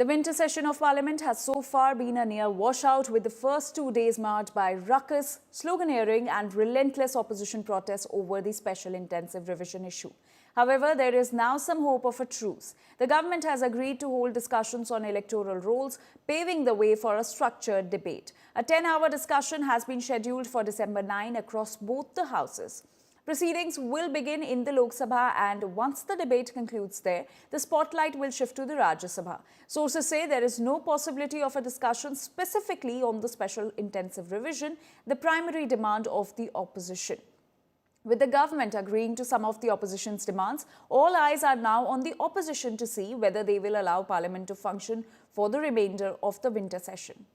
The winter session of Parliament has so far been a near washout, with the first 2 days marked by ruckus, sloganeering and relentless opposition protests over the special intensive revision issue. However, there is now some hope of a truce. The government has agreed to hold discussions on electoral rolls, paving the way for a structured debate. A 10-hour discussion has been scheduled for December 9 across both the houses. Proceedings will begin in the Lok Sabha, and once the debate concludes there, the spotlight will shift to the Rajya Sabha. Sources say there is no possibility of a discussion specifically on the special intensive revision, the primary demand of the opposition. With the government agreeing to some of the opposition's demands, all eyes are now on the opposition to see whether they will allow Parliament to function for the remainder of the winter session.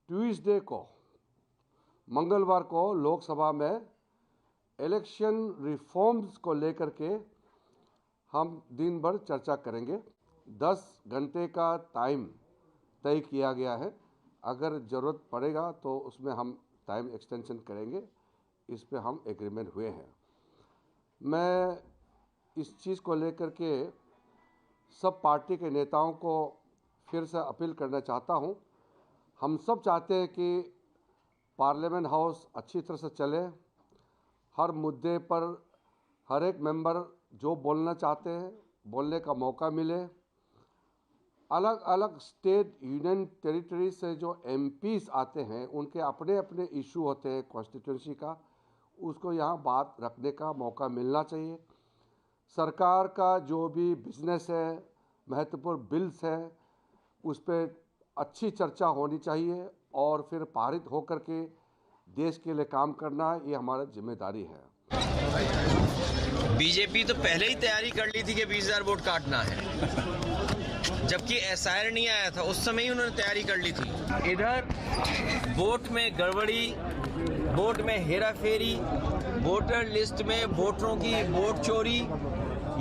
Tuesday को मंगलवार को लोकसभा में election reforms को लेकर के हम दिन भर चर्चा करेंगे। 10 घंटे का टाइम तय किया गया है। अगर ज़रूरत पड़ेगा तो उसमें हम टाइम एक्सटेंशन करेंगे। इस पे हम एग्रीमेंट हुए हैं। मैं इस चीज़ को लेकर के सब पार्टी के नेताओं को फिर से अपील करना चाहता हूं। हम सब चाहते हैं कि पार्लियामेंट हाउस अच्छी तरह से चले। हर मुद्दे पर हर एक मेंबर जो बोलना चाहते हैं बोलने का मौका मिले। अलग अलग स्टेट यूनियन टेरिटरी से जो एमपीज आते हैं उनके अपने अपने इशू होते हैं कॉन्स्टिट्यूंसी का, उसको यहाँ बात रखने का मौका मिलना चाहिए। सरकार का जो भी बिजनेस है, महत्वपूर्ण बिल्स है, उस पर अच्छी चर्चा होनी चाहिए और फिर पारित होकर के देश के लिए काम करना, ये हमारा जिम्मेदारी है। बीजेपी तो पहले ही तैयारी कर ली थी कि 20,000 वोट काटना है, जबकि एसआईआर नहीं आया था, उस समय ही उन्होंने तैयारी कर ली थी। इधर वोट में गड़बड़ी, वोट में हेराफेरी, वोटर लिस्ट में वोटरों की वोट चोरी,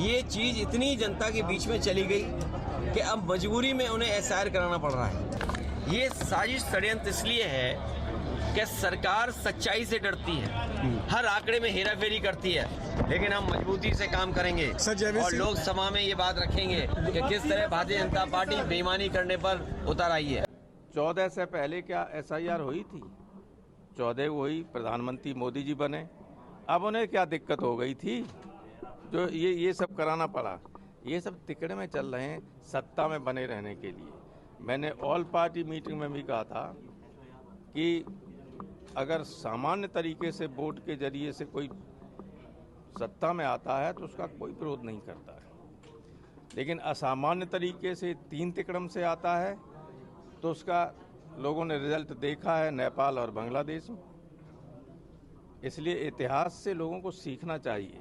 ये चीज़ इतनी जनता के बीच में चली गई कि अब मजबूरी में उन्हें एसआईआर कराना पड़ रहा है। ये साजिश षड्यंत्र इसलिए है कि सरकार सच्चाई से डरती है, हर आंकड़े में हेराफेरी करती है, लेकिन हम मजबूती से काम करेंगे और लोकसभा में ये बात रखेंगे कि किस तरह भारतीय जनता पार्टी बेईमानी करने पर उतर आई है। 14 से पहले क्या एसआईआर हुई थी? 14 हुई, प्रधानमंत्री मोदी जी बने, अब उन्हें क्या दिक्कत हो गई थी जो ये सब कराना पड़ा? ये सब तिकड़े में चल रहे हैं सत्ता में बने रहने के लिए। मैंने ऑल पार्टी मीटिंग में भी कहा था कि अगर सामान्य तरीके से वोट के जरिए से कोई सत्ता में आता है तो उसका कोई विरोध नहीं करता है, लेकिन असामान्य तरीके से 3 तिकड़म से आता है तो उसका लोगों ने रिजल्ट देखा है नेपाल और बांग्लादेश में। इसलिए इतिहास से लोगों को सीखना चाहिए।